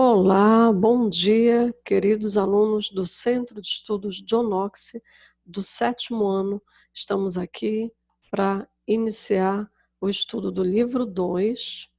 Olá, bom dia, queridos alunos do Centro de Estudos John Knox, do 7º ano. Estamos aqui para iniciar o estudo do livro 2.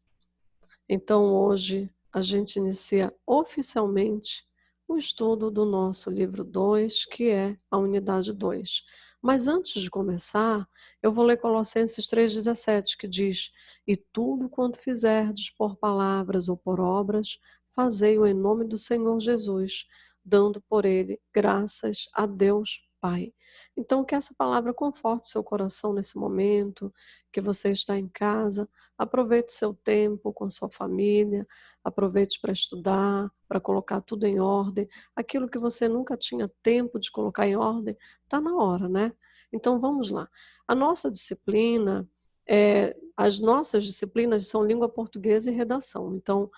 Então, hoje, a gente inicia oficialmente o estudo do nosso livro 2, que é a unidade 2. Mas antes de começar, eu vou ler Colossenses 3,17, que diz: "E tudo quanto fizerdes por palavras ou por obras, fazei-o em nome do Senhor Jesus, dando por ele graças a Deus Pai." Então, que essa palavra conforte seu coração nesse momento, que você está em casa. Aproveite seu tempo com sua família, aproveite para estudar, para colocar tudo em ordem. Aquilo que você nunca tinha tempo de colocar em ordem, está na hora, né? Então vamos lá. A nossa disciplina, as nossas disciplinas são língua portuguesa e redação. Então,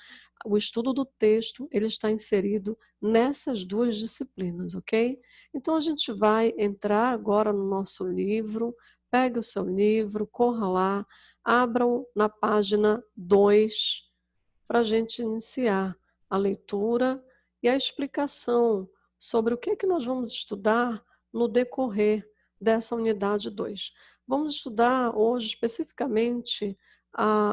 o estudo do texto, ele está inserido nessas duas disciplinas, ok? Então a gente vai entrar agora no nosso livro, pegue o seu livro, corra lá, abram na página 2 para a gente iniciar a leitura e a explicação sobre o que é que nós vamos estudar no decorrer dessa unidade 2. Vamos estudar hoje especificamente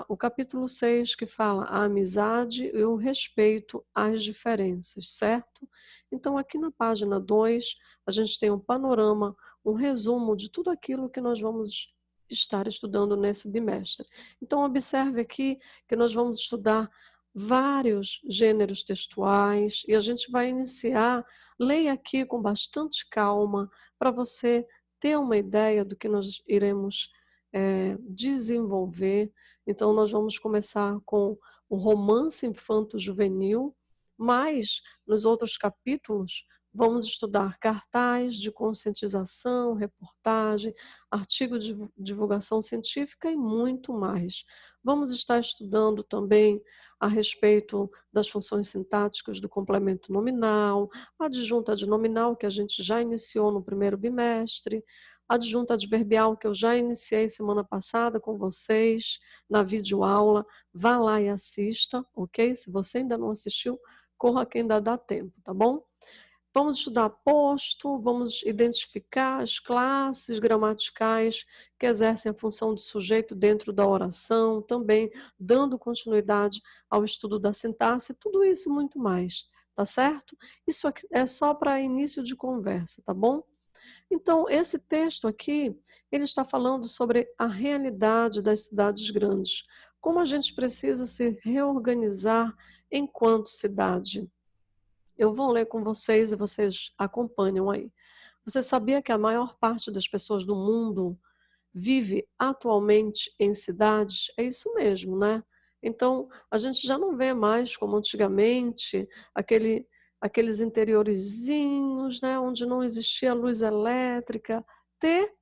o capítulo 6, que fala a amizade e o respeito às diferenças, certo? Então, aqui na página 2, a gente tem um panorama, um resumo de tudo aquilo que nós vamos estar estudando nesse bimestre. Então, observe aqui que nós vamos estudar vários gêneros textuais e a gente vai iniciar. Leia aqui com bastante calma para você ter uma ideia do que nós iremos desenvolver. Então, nós vamos começar com o romance infanto-juvenil, mas nos outros capítulos vamos estudar cartaz de conscientização, reportagem, artigo de divulgação científica e muito mais. Vamos estar estudando também a respeito das funções sintáticas do complemento nominal, a adjunta adnominal, que a gente já iniciou no primeiro bimestre, a adjunta adverbial, que eu já iniciei semana passada com vocês, na videoaula. Vá lá e assista, ok? Se você ainda não assistiu, corra que ainda dá tempo, tá bom? Vamos estudar posto, vamos identificar as classes gramaticais que exercem a função de sujeito dentro da oração, também dando continuidade ao estudo da sintaxe, tudo isso e muito mais, tá certo? Isso aqui é só para início de conversa, tá bom? Então, esse texto aqui, ele está falando sobre a realidade das cidades grandes, como a gente precisa se reorganizar enquanto cidade. Eu vou ler com vocês e vocês acompanham aí. Você sabia que a maior parte das pessoas do mundo vive atualmente em cidades? É isso mesmo, né? Então, a gente já não vê mais como antigamente, aqueles interiorizinhos, né, onde não existia luz elétrica.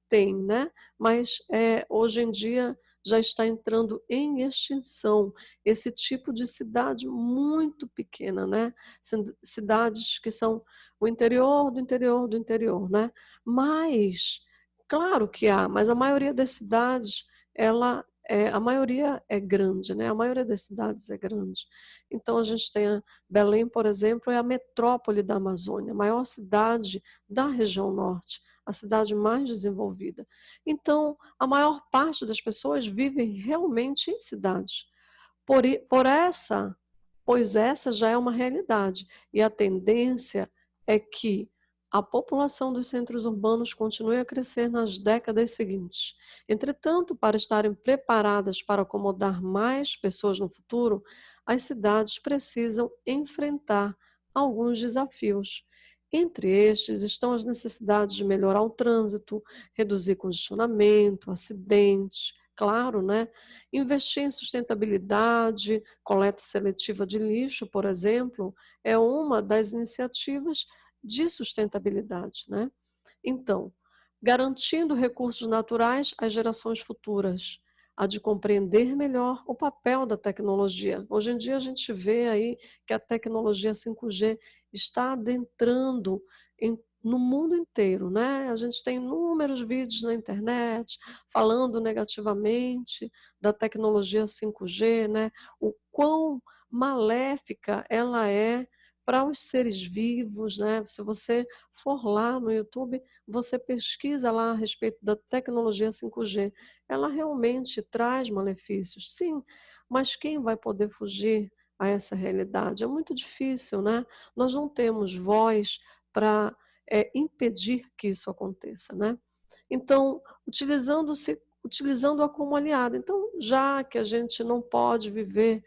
Tem, né? Mas hoje em dia já está entrando em extinção esse tipo de cidade muito pequena, né? Cidades que são o interior do interior do interior, né? Mas claro que há, mas a maioria das cidades, a maioria é grande, né? A maioria das cidades é grande. Então a gente tem Belém, por exemplo, é a metrópole da Amazônia, a maior cidade da região norte, a cidade mais desenvolvida. Então, a maior parte das pessoas vivem realmente em cidades. Pois essa já é uma realidade. E a tendência é que a população dos centros urbanos continue a crescer nas décadas seguintes. Entretanto, para estarem preparadas para acomodar mais pessoas no futuro, as cidades precisam enfrentar alguns desafios. Entre estes estão as necessidades de melhorar o trânsito, reduzir congestionamento, acidentes, claro, né? Investir em sustentabilidade, coleta seletiva de lixo, por exemplo, é uma das iniciativas de sustentabilidade, né? Então, garantindo recursos naturais às gerações futuras, a de compreender melhor o papel da tecnologia. Hoje em dia a gente vê aí que a tecnologia 5G está adentrando no mundo inteiro, né? A gente tem inúmeros vídeos na internet falando negativamente da tecnologia 5G, né? O quão maléfica ela é para os seres vivos, né? Se você for lá no YouTube, você pesquisa lá a respeito da tecnologia 5G. Ela realmente traz malefícios, sim, mas quem vai poder fugir a essa realidade? É muito difícil, né? Nós não temos voz para impedir que isso aconteça, né? Então, utilizando-a como aliada. Então, já que a gente não pode viver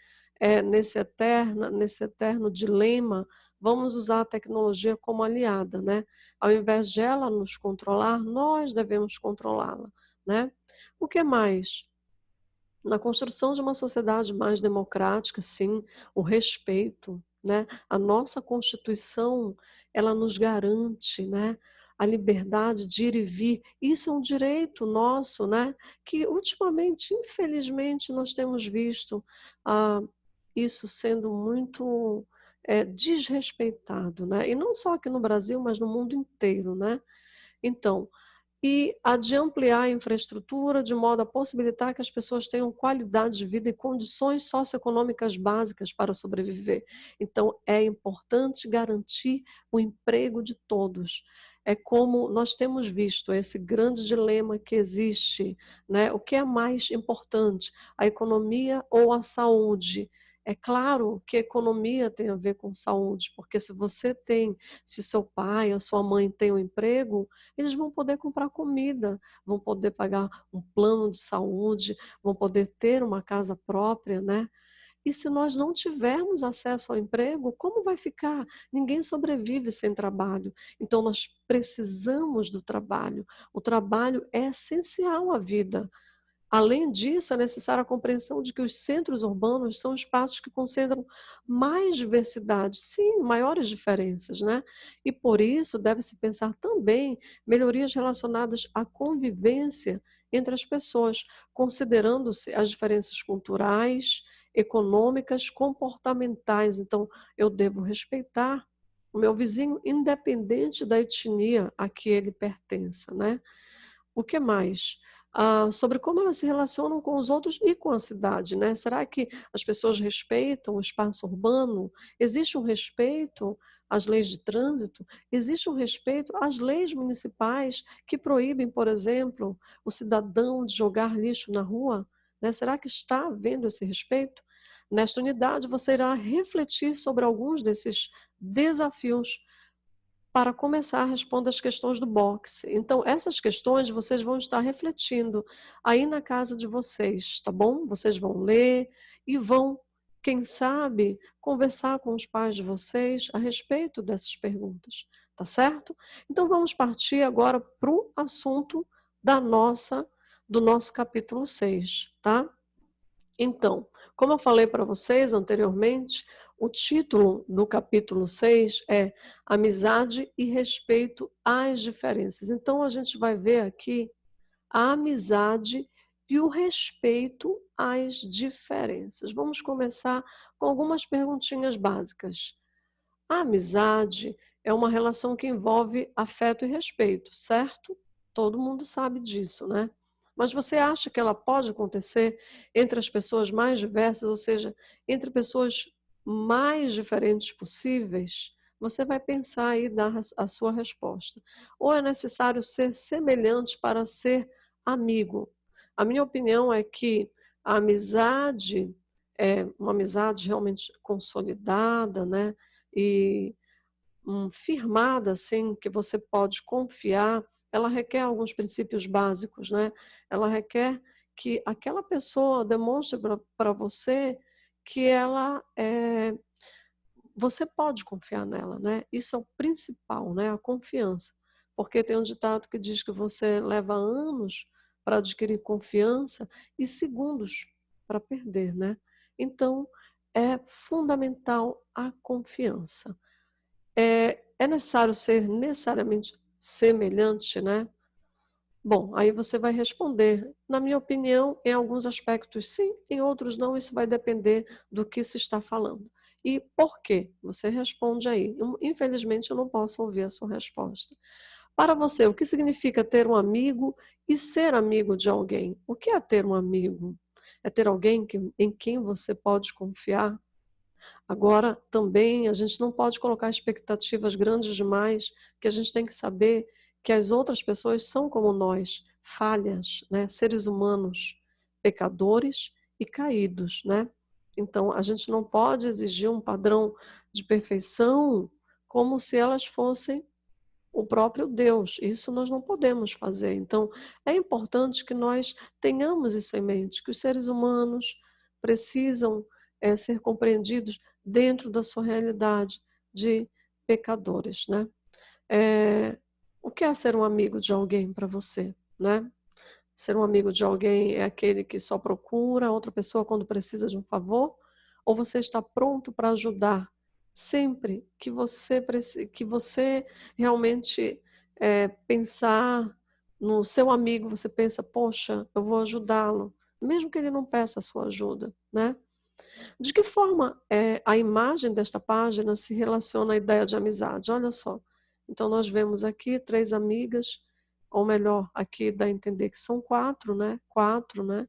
nesse eterno dilema, vamos usar a tecnologia como aliada, né? Ao invés de ela nos controlar, nós devemos controlá-la, né? O que mais? Na construção de uma sociedade mais democrática, sim, o respeito, né? A nossa Constituição, ela nos garante, né, a liberdade de ir e vir. Isso é um direito nosso, né? Que ultimamente, infelizmente, nós temos visto ah, isso sendo muito desrespeitado, né? E não só aqui no Brasil, mas no mundo inteiro, né? Então, e a de ampliar a infraestrutura de modo a possibilitar que as pessoas tenham qualidade de vida e condições socioeconômicas básicas para sobreviver. Então, é importante garantir o emprego de todos. É como nós temos visto esse grande dilema que existe, né? O que é mais importante, a economia ou a saúde? É claro que a economia tem a ver com saúde, porque se seu pai ou sua mãe tem um emprego, eles vão poder comprar comida, vão poder pagar um plano de saúde, vão poder ter uma casa própria, né? E se nós não tivermos acesso ao emprego, como vai ficar? Ninguém sobrevive sem trabalho. Então, nós precisamos do trabalho. O trabalho é essencial à vida. Além disso, é necessária a compreensão de que os centros urbanos são espaços que concentram mais diversidade, sim, maiores diferenças, né? E por isso deve-se pensar também melhorias relacionadas à convivência entre as pessoas, considerando-se as diferenças culturais, econômicas, comportamentais. Então, eu devo respeitar o meu vizinho, independente da etnia a que ele pertença, né? O que mais? Sobre como elas se relacionam com os outros e com a cidade, né? Será que as pessoas respeitam o espaço urbano? Existe um respeito às leis de trânsito? Existe um respeito às leis municipais que proíbem, por exemplo, o cidadão de jogar lixo na rua? Né? Será que está havendo esse respeito? Nesta unidade, você irá refletir sobre alguns desses desafios. Para começar, responda as questões do box. Então, essas questões vocês vão estar refletindo aí na casa de vocês, tá bom? Vocês vão ler e vão, quem sabe, conversar com os pais de vocês a respeito dessas perguntas, tá certo? Então, vamos partir agora para o assunto do nosso capítulo 6, tá? Então, como eu falei para vocês anteriormente, o título do capítulo 6 é Amizade e Respeito às Diferenças. Então, a gente vai ver aqui a amizade e o respeito às diferenças. Vamos começar com algumas perguntinhas básicas. A amizade é uma relação que envolve afeto e respeito, certo? Todo mundo sabe disso, né? Mas você acha que ela pode acontecer entre as pessoas mais diversas, ou seja, entre pessoas mais diferentes possíveis? Você vai pensar e dar a sua resposta. Ou é necessário ser semelhante para ser amigo? A minha opinião é que a amizade é uma amizade realmente consolidada, né? E firmada, assim, que você pode confiar, ela requer alguns princípios básicos, né? Ela requer que aquela pessoa demonstre para você que você pode confiar nela, né? Isso é o principal, né? A confiança. Porque tem um ditado que diz que você leva anos para adquirir confiança e segundos para perder, né? Então, é fundamental a confiança. É necessário ser necessariamente semelhante, né? Bom, aí você vai responder. Na minha opinião, em alguns aspectos sim, em outros não, isso vai depender do que se está falando. E por quê? Você responde aí. Infelizmente, eu não posso ouvir a sua resposta. Para você, o que significa ter um amigo e ser amigo de alguém? O que é ter um amigo? É ter alguém em quem você pode confiar? Agora, também, a gente não pode colocar expectativas grandes demais, que a gente tem que saber que as outras pessoas são como nós, falhas, né? Seres humanos, pecadores e caídos, né? Então, a gente não pode exigir um padrão de perfeição como se elas fossem o próprio Deus. Isso nós não podemos fazer. Então, é importante que nós tenhamos isso em mente, que os seres humanos precisam ser compreendidos dentro da sua realidade de pecadores, né? Eh, o que é ser um amigo de alguém para você, né? Ser um amigo de alguém é aquele que só procura outra pessoa quando precisa de um favor? Ou você está pronto para ajudar sempre que você realmente pensar no seu amigo, você pensa, poxa, eu vou ajudá-lo, mesmo que ele não peça a sua ajuda, né? De que forma a imagem desta página se relaciona à ideia de amizade? Olha só. Então, nós vemos aqui 3 amigas, ou melhor, aqui dá a entender que são 4, né? 4, né?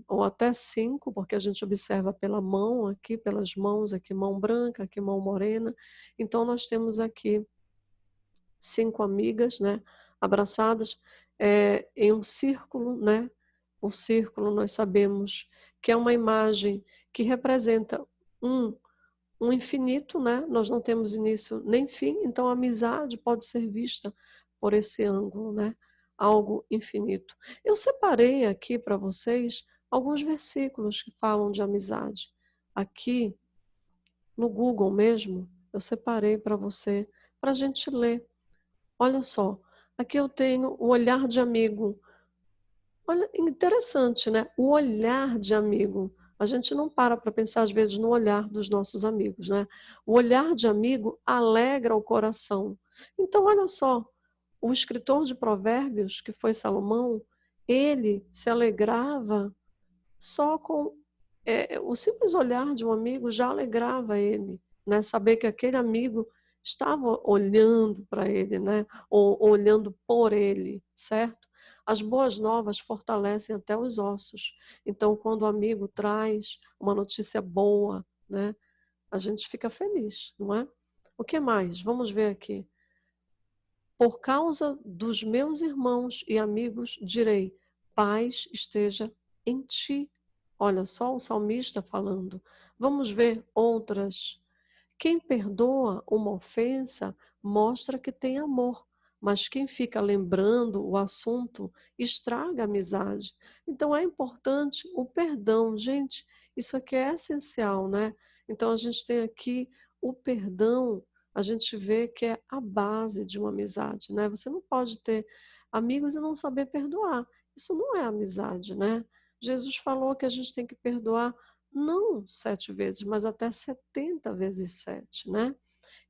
Ou até 5, porque a gente observa pela mão aqui, pelas mãos, aqui mão branca, aqui mão morena. Então, nós temos aqui 5 amigas, né? Abraçadas em um círculo, né? O círculo nós sabemos que é uma imagem que representa um, um infinito, né? Nós não temos início nem fim, então a amizade pode ser vista por esse ângulo, né? Algo infinito. Eu separei aqui para vocês alguns versículos que falam de amizade. Aqui no Google mesmo, eu separei para você, para a gente ler. Olha só, aqui eu tenho o olhar de amigo. Olha, interessante, né? O olhar de amigo. A gente não para pensar, às vezes, no olhar dos nossos amigos, né? O olhar de amigo alegra o coração. Então, olha só, o escritor de Provérbios, que foi Salomão, ele se alegrava só com o simples olhar de um amigo já alegrava ele, né? Saber que aquele amigo estava olhando para ele, né? Ou olhando por ele, certo? As boas novas fortalecem até os ossos. Então, quando o amigo traz uma notícia boa, né? A gente fica feliz, não é? O que mais? Vamos ver aqui. Por causa dos meus irmãos e amigos, direi: paz esteja em ti. Olha só o salmista falando. Vamos ver outras. Quem perdoa uma ofensa mostra que tem amor, mas quem fica lembrando o assunto estraga a amizade. Então é importante o perdão, gente. Isso aqui é essencial, né? Então a gente tem aqui o perdão, a gente vê que é a base de uma amizade, né? Você não pode ter amigos e não saber perdoar. Isso não é amizade, né? Jesus falou que a gente tem que perdoar não 7 vezes, mas até 70 vezes 7, né?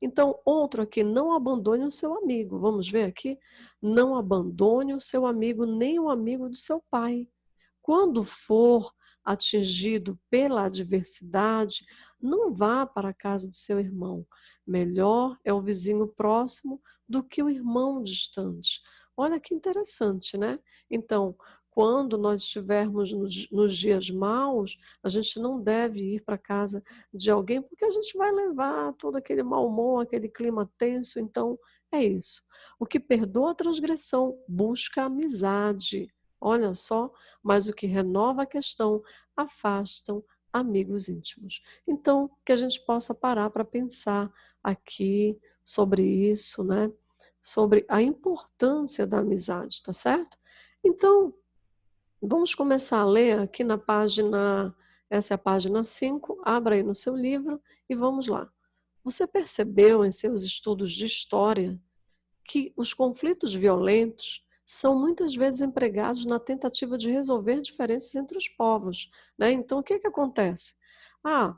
Então, outro aqui, não abandone o seu amigo. Vamos ver aqui? Não abandone o seu amigo, nem o amigo do seu pai. Quando for atingido pela adversidade, não vá para a casa de seu irmão. Melhor é o vizinho próximo do que o irmão distante. Olha que interessante, né? Então, quando nós estivermos nos dias maus, a gente não deve ir para a casa de alguém, porque a gente vai levar todo aquele mau humor, aquele clima tenso. Então, é isso. O que perdoa a transgressão busca amizade. Olha só, mas o que renova a questão afastam amigos íntimos. Então, que a gente possa parar para pensar aqui sobre isso, né? Sobre a importância da amizade, tá certo? Então, vamos começar a ler aqui na página, essa é a página 5. Abra aí no seu livro e vamos lá. Você percebeu em seus estudos de história que os conflitos violentos são muitas vezes empregados na tentativa de resolver diferenças entre os povos, né? Então, o que que acontece? Ah,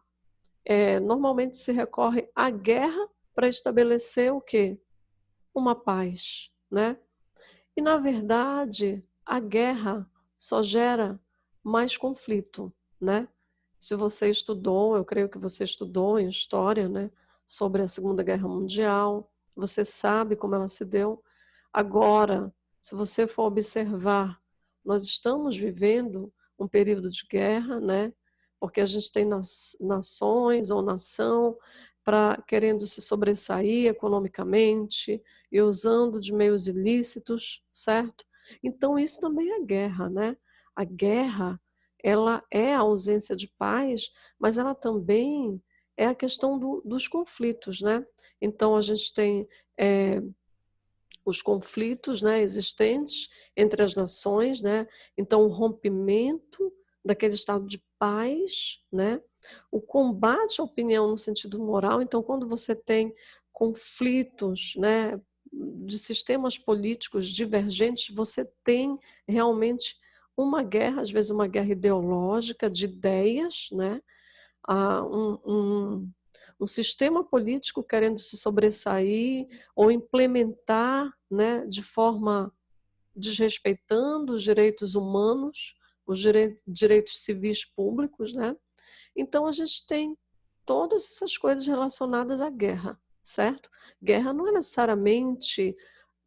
normalmente se recorre à guerra para estabelecer o quê? Uma paz, né? E, na verdade, a guerra só gera mais conflito, né? Se você estudou, eu creio que você estudou em história, né, sobre a Segunda Guerra Mundial, você sabe como ela se deu. Agora, se você for observar, nós estamos vivendo um período de guerra, né? porque a gente tem nações ou nação querendo se sobressair economicamente e usando de meios ilícitos, certo? Então isso também é guerra, né? A guerra, ela é a ausência de paz, mas ela também é a questão dos conflitos, né? Então a gente tem os conflitos, né, existentes entre as nações, né? Então, o rompimento daquele estado de paz, né? O combate à opinião no sentido moral. Então, quando você tem conflitos, né, de sistemas políticos divergentes, você tem realmente uma guerra, às vezes uma guerra ideológica de ideias, né? a um sistema político querendo se sobressair ou implementar, né, de forma desrespeitando os direitos humanos, os direitos civis públicos, né? Então a gente tem todas essas coisas relacionadas à guerra, certo? Guerra não é necessariamente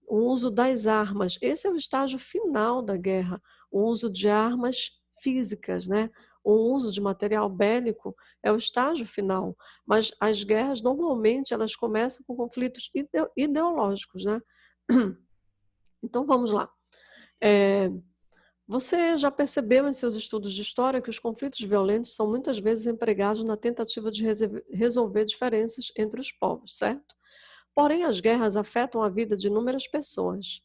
o uso das armas. Esse é o estágio final da guerra, o uso de armas físicas, né? O uso de material bélico é o estágio final, mas as guerras normalmente elas começam com conflitos ideológicos, né? Então vamos lá. Você já percebeu em seus estudos de história que os conflitos violentos são muitas vezes empregados na tentativa de resolver diferenças entre os povos, certo? Porém, as guerras afetam a vida de inúmeras pessoas.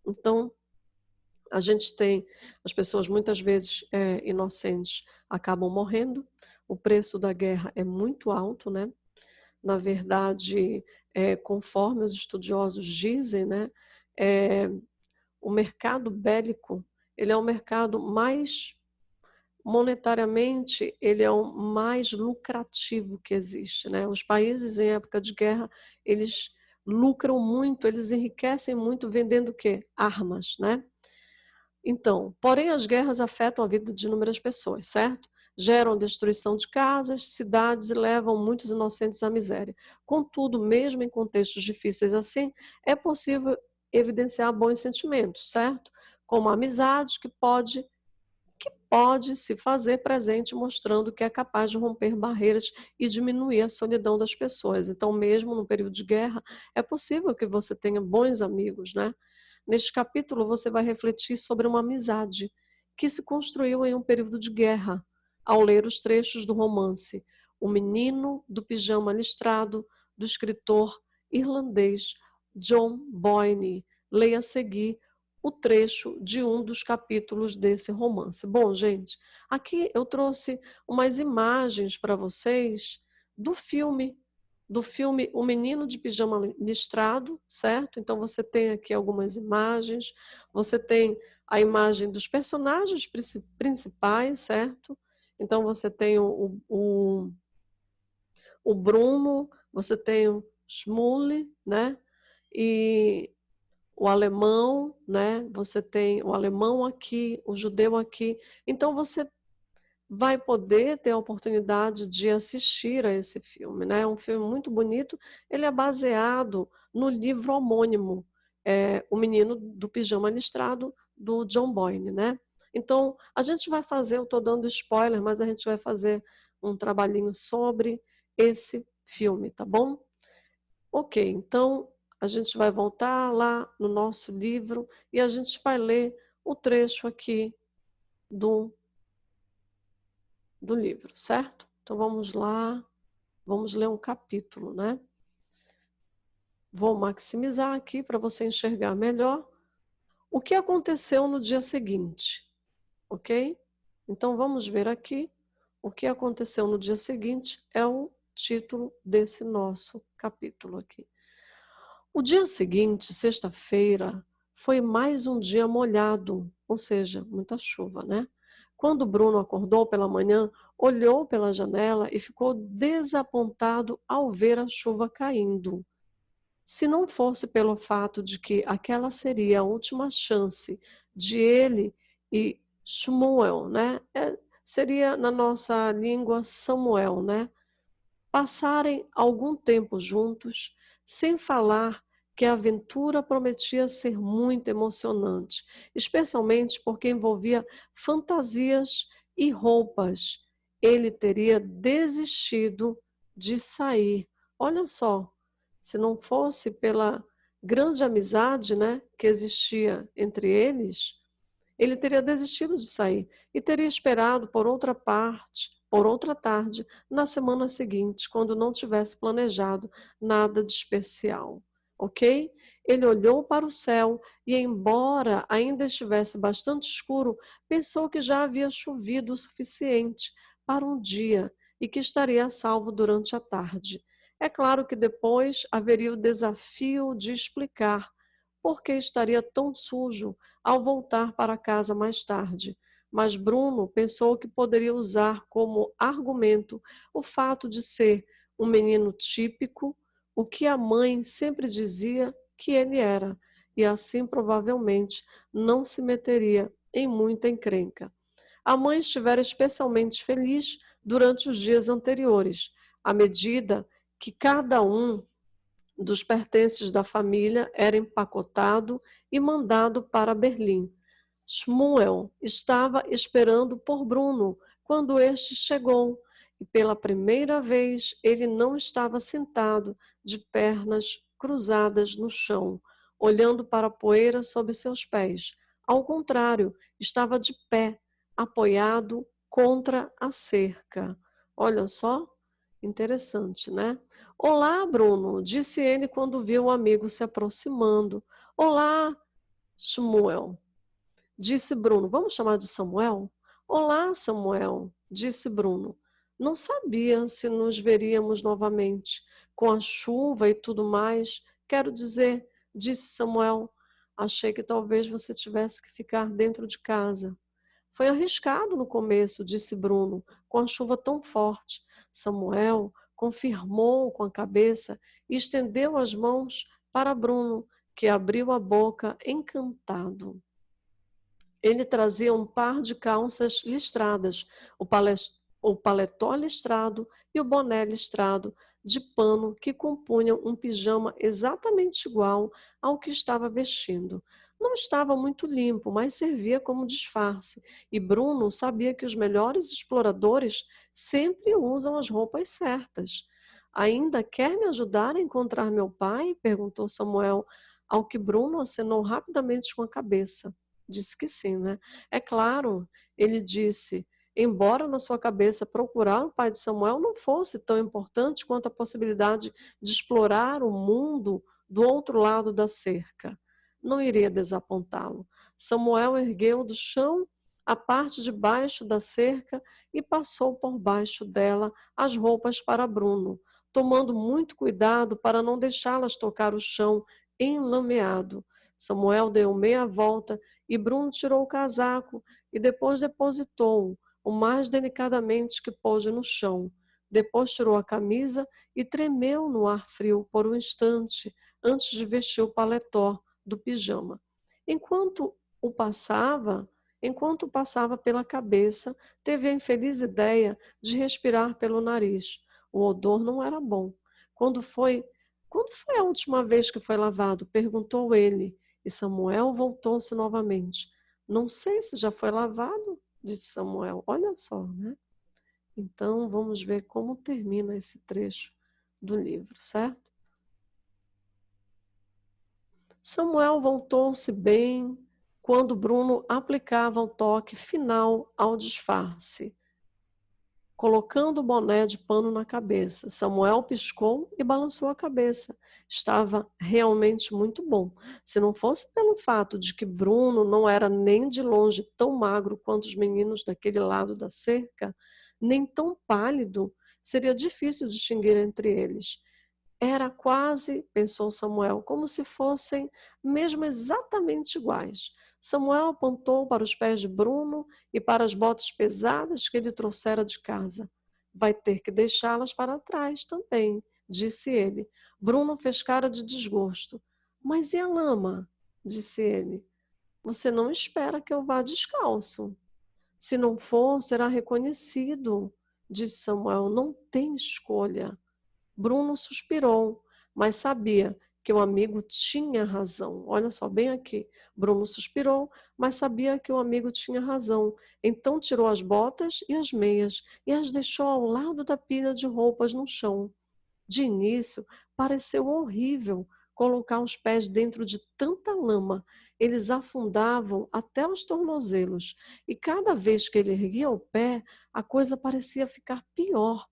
Então, a gente tem as pessoas muitas vezes inocentes acabam morrendo. O preço da guerra é muito alto, né? Na verdade, conforme os estudiosos dizem, né? O mercado bélico ele é o mercado mais monetariamente ele é o mais lucrativo que existe, né? Os países em época de guerra eles lucram muito, eles enriquecem muito vendendo o quê? Armas, né? Então, porém, as guerras afetam a vida de inúmeras pessoas, certo? Geram destruição de casas, cidades e levam muitos inocentes à miséria. Contudo, mesmo em contextos difíceis assim, é possível evidenciar bons sentimentos, certo? Como a amizade, que pode se fazer presente, mostrando que é capaz de romper barreiras e diminuir a solidão das pessoas. Então, mesmo no período de guerra, é possível que você tenha bons amigos, né? Neste capítulo, você vai refletir sobre uma amizade que se construiu em um período de guerra, ao ler os trechos do romance O Menino do Pijama Listrado, do escritor irlandês John Boyne. Leia a seguir o trecho de um dos capítulos desse romance. Bom, gente, aqui eu trouxe umas imagens para vocês do filme O Menino de Pijama Listrado, certo? Então você tem aqui algumas imagens, você tem a imagem dos personagens principais, certo? Então você tem o Bruno, você tem o Schmule, né? E o alemão, né? Você tem o alemão aqui, o judeu aqui. Então você vai poder ter a oportunidade de assistir a esse filme, né? É um filme muito bonito. Ele é baseado no livro homônimo, O Menino do Pijama Listrado, do John Boyne, né? Então, a gente vai fazer, eu estou dando spoiler, mas a gente vai fazer um trabalhinho sobre esse filme, tá bom? Ok, então a gente vai voltar lá no nosso livro e a gente vai ler o trecho aqui do livro, certo? Então vamos lá, vamos ler um capítulo, né? Vou maximizar aqui para você enxergar melhor o que aconteceu no dia seguinte, ok? Então vamos ver aqui o que aconteceu no dia seguinte, é o título desse nosso capítulo aqui. O dia seguinte, sexta-feira, foi mais um dia molhado, ou seja, muita chuva, né? Quando Bruno acordou pela manhã, olhou pela janela e ficou desapontado ao ver a chuva caindo. Se não fosse pelo fato de que aquela seria a última chance de ele e Shmuel, né? Seria na nossa língua Samuel, né? Passarem algum tempo juntos, sem falar que a aventura prometia ser muito emocionante, especialmente porque envolvia fantasias e roupas ele teria desistido de sair. Olha só, se não fosse pela grande amizade, né, que existia entre eles, ele teria desistido de sair e teria esperado por outra tarde, na semana seguinte, quando não tivesse planejado nada de especial, ok? Ele olhou para o céu e, embora ainda estivesse bastante escuro, pensou que já havia chovido o suficiente para um dia e que estaria a salvo durante a tarde. É claro que depois haveria o desafio de explicar por que estaria tão sujo ao voltar para casa mais tarde. Mas Bruno pensou que poderia usar como argumento o fato de ser um menino típico, o que a mãe sempre dizia que ele era, e assim provavelmente não se meteria em muita encrenca. A mãe estivera especialmente feliz durante os dias anteriores, à medida que cada um dos pertences da família era empacotado e mandado para Berlim. Shmuel estava esperando por Bruno quando este chegou, e pela primeira vez ele não estava sentado de pernas cruzadas no chão, olhando para a poeira sob seus pés. Ao contrário, estava de pé, apoiado contra a cerca. Olha só, interessante, né? Olá, Bruno, disse ele quando viu o amigo se aproximando. Olá, Shmuel, disse Bruno. Vamos chamar de Samuel? Olá, Samuel, disse Bruno. Não sabia se nos veríamos novamente. Com a chuva e tudo mais, quero dizer, disse Samuel. Achei que talvez você tivesse que ficar dentro de casa. Foi arriscado no começo, disse Bruno, com a chuva tão forte. Samuel confirmou com a cabeça e estendeu as mãos para Bruno, que abriu a boca encantado. Ele trazia um par de calças listradas, o paletó listrado e o boné listrado de pano que compunham um pijama exatamente igual ao que estava vestindo. Não estava muito limpo, mas servia como disfarce, e Bruno sabia que os melhores exploradores sempre usam as roupas certas. Ainda quer me ajudar a encontrar meu pai? Perguntou Samuel, ao que Bruno acenou rapidamente com a cabeça. Disse que sim, né? É claro, ele disse, embora na sua cabeça procurar o pai de Samuel não fosse tão importante quanto a possibilidade de explorar o mundo do outro lado da cerca. Não iria desapontá-lo. Samuel ergueu do chão a parte de baixo da cerca e passou por baixo dela as roupas para Bruno, tomando muito cuidado para não deixá-las tocar o chão enlameado. Samuel deu meia volta e Bruno tirou o casaco e depois depositou-o o mais delicadamente que pôde no chão. Depois tirou a camisa e tremeu no ar frio por um instante antes de vestir o paletó do pijama. Enquanto o passava, enquanto passava pela cabeça, teve a infeliz ideia de respirar pelo nariz. O odor não era bom. Quando foi a última vez que foi lavado? Perguntou ele. E Samuel voltou-se novamente. Não sei se já foi lavado, disse Samuel. Olha só, né? Então, vamos ver como termina esse trecho do livro, certo? Samuel voltou-se bem quando Bruno aplicava o toque final ao disfarce, colocando o boné de pano na cabeça. Samuel piscou e balançou a cabeça. Estava realmente muito bom. Se não fosse pelo fato de que Bruno não era nem de longe tão magro quanto os meninos daquele lado da cerca, nem tão pálido, seria difícil distinguir entre eles. Era quase, pensou Samuel, como se fossem mesmo exatamente iguais. Samuel apontou para os pés de Bruno e para as botas pesadas que ele trouxera de casa. Vai ter que deixá-las para trás também, disse ele. Bruno fez cara de desgosto. Mas e a lama? Disse ele. Você não espera que eu vá descalço. Se não for, será reconhecido, disse Samuel. Não tem escolha. Bruno suspirou, mas sabia que o amigo tinha razão. Olha só, bem aqui. Bruno suspirou, mas sabia que o amigo tinha razão. Então tirou as botas e as meias e as deixou ao lado da pilha de roupas no chão. De início, pareceu horrível colocar os pés dentro de tanta lama. Eles afundavam até os tornozelos, e cada vez que ele erguia o pé, a coisa parecia ficar pior.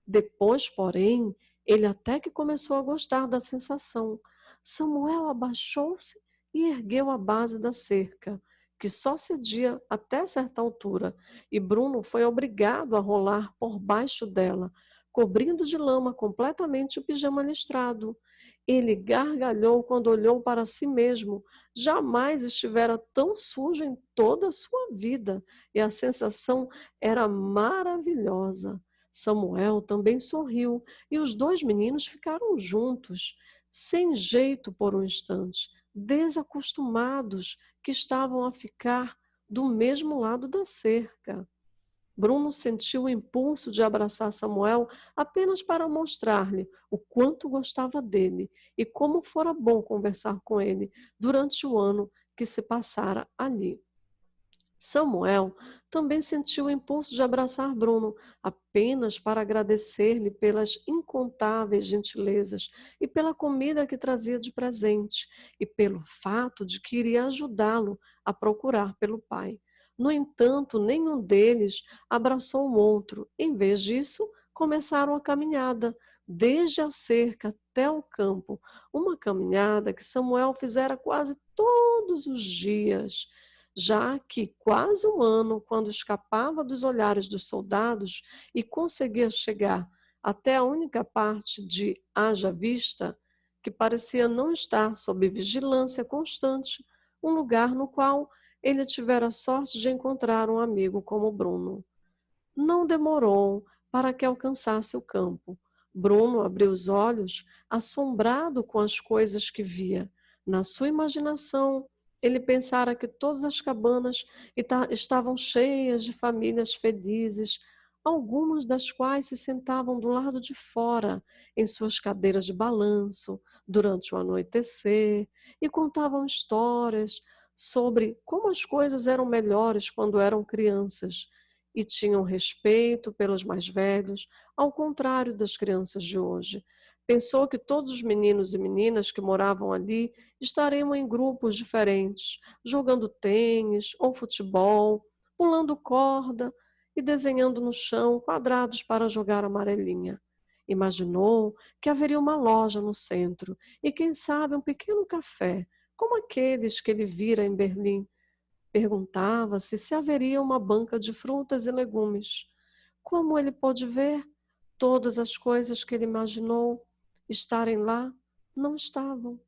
Depois, porém, ele até que começou a gostar da sensação. Samuel abaixou-se e ergueu a base da cerca, que só cedia até certa altura, e Bruno foi obrigado a rolar por baixo dela, cobrindo de lama completamente o pijama listrado. Ele gargalhou quando olhou para si mesmo. Jamais estivera tão sujo em toda a sua vida, e a sensação era maravilhosa. Samuel também sorriu e os dois meninos ficaram juntos, sem jeito por um instante, desacostumados que estavam a ficar do mesmo lado da cerca. Bruno sentiu o impulso de abraçar Samuel apenas para mostrar-lhe o quanto gostava dele e como fora bom conversar com ele durante o ano que se passara ali. Samuel também sentiu o impulso de abraçar Bruno, apenas para agradecer-lhe pelas incontáveis gentilezas e pela comida que trazia de presente, e pelo fato de que iria ajudá-lo a procurar pelo pai. No entanto, nenhum deles abraçou o outro. Em vez disso, começaram a caminhada, desde a cerca até o campo, uma caminhada que Samuel fizera quase todos os dias já que quase um ano, quando escapava dos olhares dos soldados e conseguia chegar até a única parte de Haja Vista, que parecia não estar sob vigilância constante, um lugar no qual ele tivera sorte de encontrar um amigo como Bruno. Não demorou para que alcançasse o campo. Bruno abriu os olhos, assombrado com as coisas que via. Na sua imaginação, ele pensara que todas as cabanas estavam cheias de famílias felizes, algumas das quais se sentavam do lado de fora, em suas cadeiras de balanço, durante o anoitecer, e contavam histórias sobre como as coisas eram melhores quando eram crianças e tinham respeito pelos mais velhos, ao contrário das crianças de hoje. Pensou que todos os meninos e meninas que moravam ali estariam em grupos diferentes, jogando tênis ou futebol, pulando corda e desenhando no chão quadrados para jogar amarelinha. Imaginou que haveria uma loja no centro e, quem sabe, um pequeno café, como aqueles que ele vira em Berlim. Perguntava-se se haveria uma banca de frutas e legumes. Como ele pôde ver, todas as coisas que ele imaginou estarem lá não estavam.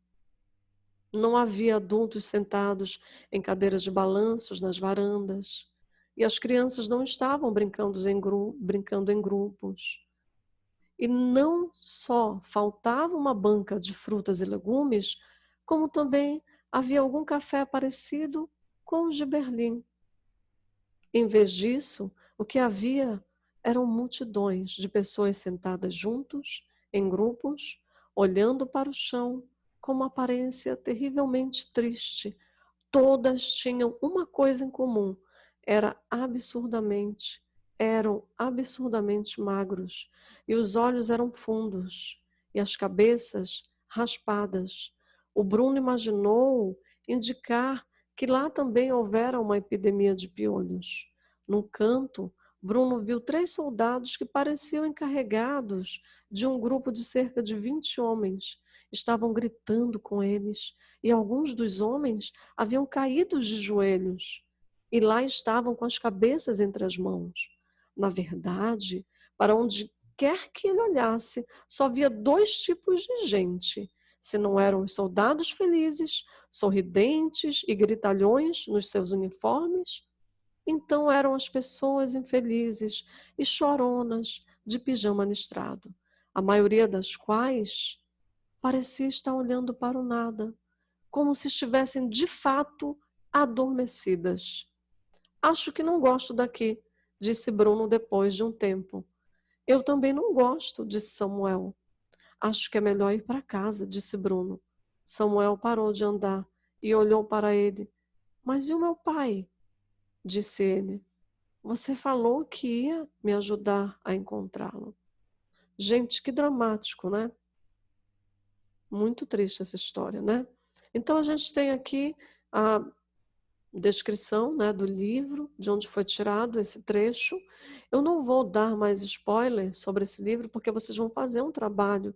Não havia adultos sentados em cadeiras de balanços nas varandas. E as crianças não estavam brincando em grupos. E não só faltava uma banca de frutas e legumes, como também havia algum café parecido com os de Berlim. Em vez disso, o que havia eram multidões de pessoas sentadas juntos, em grupos, olhando para o chão com uma aparência terrivelmente triste. Todas tinham uma coisa em comum: eram absurdamente magros, e os olhos eram fundos, e as cabeças raspadas. O Bruno imaginou indicar que lá também houvera uma epidemia de piolhos. Num canto, Bruno viu 3 soldados que pareciam encarregados de um grupo de cerca de 20 homens. Estavam gritando com eles, e alguns dos homens haviam caído de joelhos, e lá estavam com as cabeças entre as mãos. Na verdade, para onde quer que ele olhasse, só via 2 tipos de gente. Se não eram os soldados felizes, sorridentes e gritalhões nos seus uniformes, então eram as pessoas infelizes e choronas de pijama listrado, a maioria das quais parecia estar olhando para o nada, como se estivessem de fato adormecidas. Acho que não gosto daqui, disse Bruno depois de um tempo. Eu também não gosto, disse Samuel. Acho que é melhor ir para casa, disse Bruno. Samuel parou de andar e olhou para ele. Mas e o meu pai? Disse ele. Você falou que ia me ajudar a encontrá-lo. Gente, que dramático, né? Muito triste essa história, né? Então a gente tem aqui a descrição, né, do livro, de onde foi tirado esse trecho. Eu não vou dar mais spoiler sobre esse livro, porque vocês vão fazer um trabalho,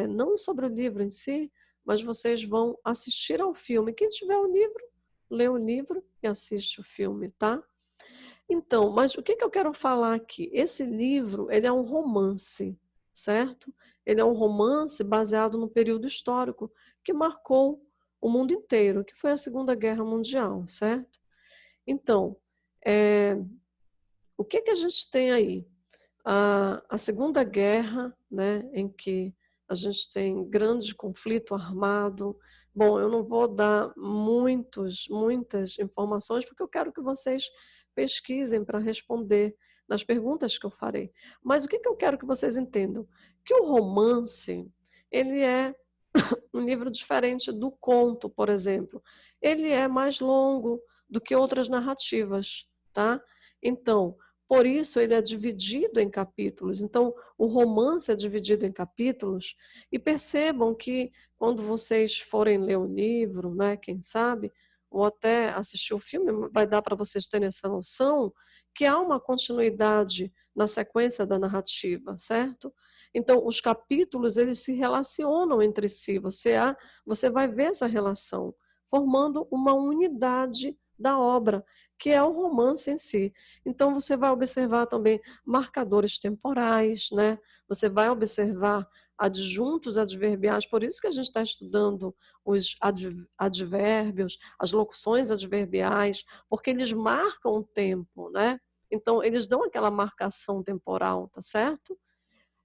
não sobre o livro em si, mas vocês vão assistir ao filme. Quem tiver o livro, lê o livro e assiste o filme, tá? Então, mas o que que eu quero falar aqui? Esse livro, ele é um romance, certo? Ele é um romance baseado no período histórico que marcou o mundo inteiro, que foi a Segunda Guerra Mundial, certo? Então, é, o que que a gente tem aí? A Segunda Guerra, né, em que a gente tem grande conflito armado. Bom, eu não vou dar muitas informações, porque eu quero que vocês pesquisem para responder nas perguntas que eu farei. Mas o que que eu quero que vocês entendam? Que o romance, ele é um livro diferente do conto, por exemplo. Ele é mais longo do que outras narrativas, tá? Então, por isso ele é dividido em capítulos. Então, o romance é dividido em capítulos e percebam que quando vocês forem ler o livro, né, quem sabe, ou até assistir o filme, vai dar para vocês terem essa noção que há uma continuidade na sequência da narrativa, certo? Então, os capítulos, eles se relacionam entre si. Você vai ver essa relação, formando uma unidade da obra, que é o romance em si. Então, você vai observar também marcadores temporais, né? Você vai observar adjuntos adverbiais, por isso que a gente está estudando os advérbios, as locuções adverbiais, porque eles marcam o tempo, né? Então, eles dão aquela marcação temporal, tá certo?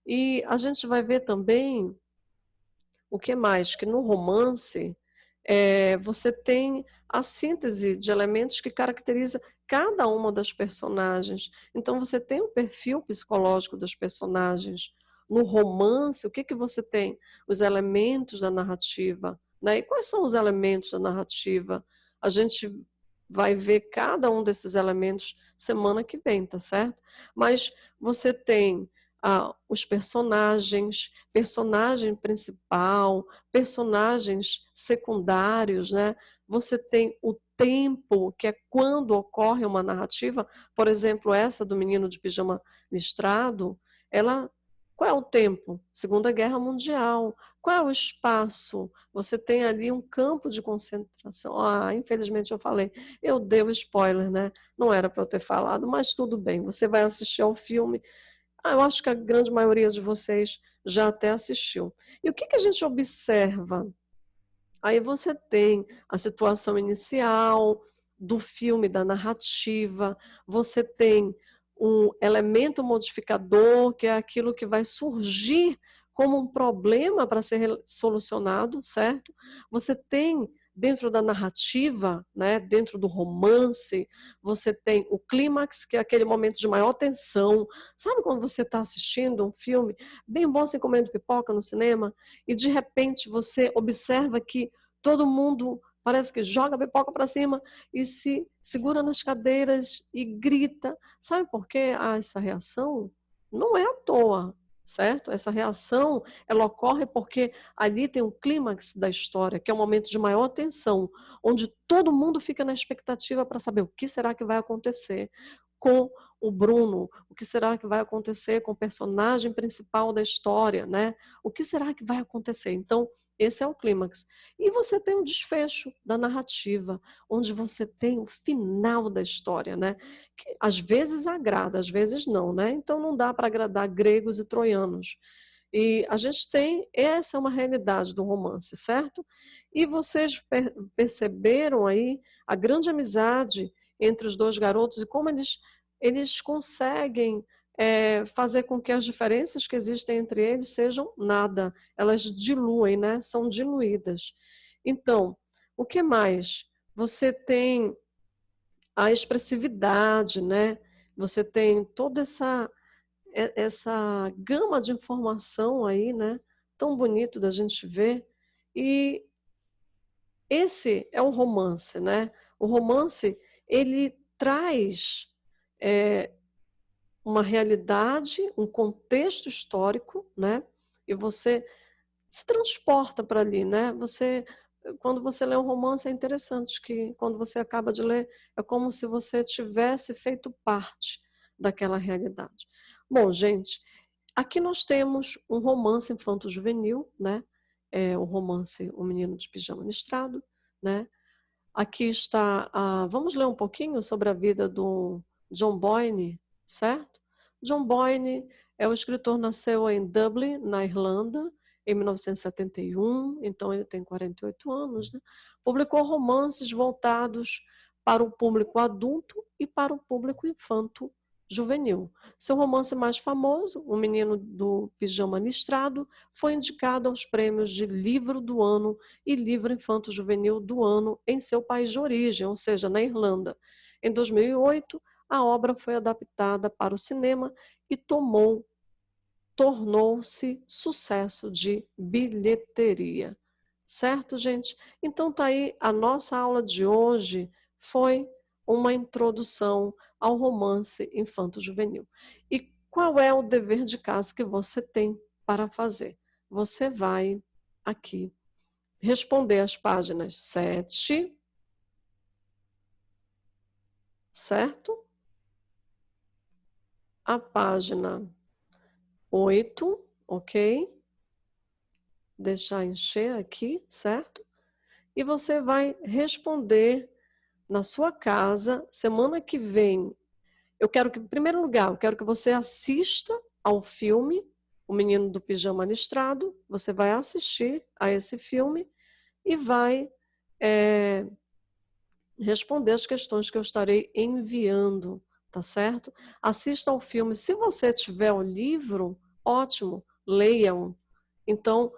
E a gente vai ver também o que mais? Que no romance você tem a síntese de elementos que caracteriza cada uma das personagens. Então você tem o perfil psicológico das personagens. No romance, o que que você tem? Os elementos da narrativa, né? E quais são os elementos da narrativa? A gente vai ver cada um desses elementos semana que vem, tá certo? Mas você tem os personagens, personagem principal, personagens secundários, né? Você tem o tempo, que é quando ocorre uma narrativa, por exemplo, essa do menino de pijama listrado, ela, qual é o tempo? Segunda Guerra Mundial. Qual é o espaço? Você tem ali um campo de concentração. Infelizmente eu falei, eu dei o spoiler, né? Não era para eu ter falado, mas tudo bem. Você vai assistir ao filme. Eu acho que a grande maioria de vocês já até assistiu. E o que que a gente observa? Aí você tem a situação inicial do filme, da narrativa, você tem um elemento modificador, que é aquilo que vai surgir como um problema para ser solucionado, certo? Você tem dentro da narrativa, né, dentro do romance, você tem o clímax, que é aquele momento de maior tensão. Sabe quando você está assistindo um filme, bem bom assim comendo pipoca no cinema, e de repente você observa que todo mundo parece que joga a pipoca para cima e se segura nas cadeiras e grita. Sabe por que há essa reação? Não é à toa, certo? Essa reação, ela ocorre porque ali tem um clímax da história, que é um momento de maior tensão, onde todo mundo fica na expectativa para saber o que será que vai acontecer com o Bruno, o que será que vai acontecer com o personagem principal da história, né? O que será que vai acontecer? Então, esse é o clímax. E você tem o desfecho da narrativa, onde você tem o final da história, né? Que às vezes agrada, às vezes não, né? Então não dá para agradar gregos e troianos. E a gente tem, essa é uma realidade do romance, certo? E vocês perceberam aí a grande amizade entre os dois garotos e como eles conseguem fazer com que as diferenças que existem entre eles sejam nada, elas diluem, né? São diluídas. Então, o que mais? Você tem a expressividade, né? Você tem toda essa gama de informação aí, né? Tão bonito da gente ver. E esse é um romance, né? O romance, ele traz uma realidade, um contexto histórico, né? E você se transporta para ali, né? Quando você lê um romance, é interessante que quando você acaba de ler, é como se você tivesse feito parte daquela realidade. Bom, gente, aqui nós temos um romance infanto-juvenil, né? O romance O Menino de Pijama Listrado, né? Aqui está, vamos ler um pouquinho sobre a vida do John Boyne, certo? John Boyne é o escritor, nasceu em Dublin, na Irlanda, em 1971, então ele tem 48 anos, né? Publicou romances voltados para o público adulto e para o público infanto juvenil. Seu romance mais famoso, O Menino do Pijama Listrado, foi indicado aos prêmios de Livro do Ano e Livro Infanto-Juvenil do Ano em seu país de origem, ou seja, na Irlanda. Em 2008, a obra foi adaptada para o cinema e tornou-se sucesso de bilheteria. Certo, gente? Então tá aí, a nossa aula de hoje foi uma introdução ao romance infanto-juvenil. E qual é o dever de casa que você tem para fazer? Você vai aqui responder as páginas 7, certo? A página 8, ok? Deixar encher aqui, certo? E você vai responder na sua casa, semana que vem. Eu quero que, em primeiro lugar, eu quero que você assista ao filme O Menino do Pijama Listrado. Você vai assistir a esse filme e vai responder as questões que eu estarei enviando, tá certo? Assista ao filme. Se você tiver o livro, ótimo, leiam. Então,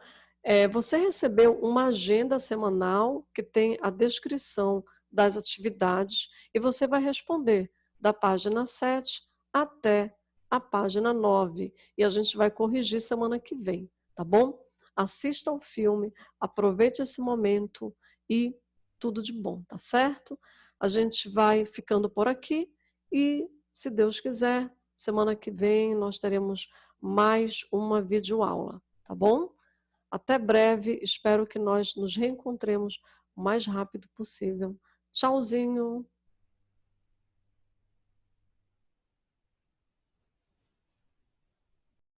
você recebeu uma agenda semanal que tem a descrição das atividades e você vai responder da página 7 até a página 9. E a gente vai corrigir semana que vem, tá bom? Assista ao filme, aproveite esse momento e tudo de bom, tá certo? A gente vai ficando por aqui e, se Deus quiser, semana que vem nós teremos mais uma videoaula, tá bom? Até breve, espero que nós nos reencontremos o mais rápido possível. Tchauzinho!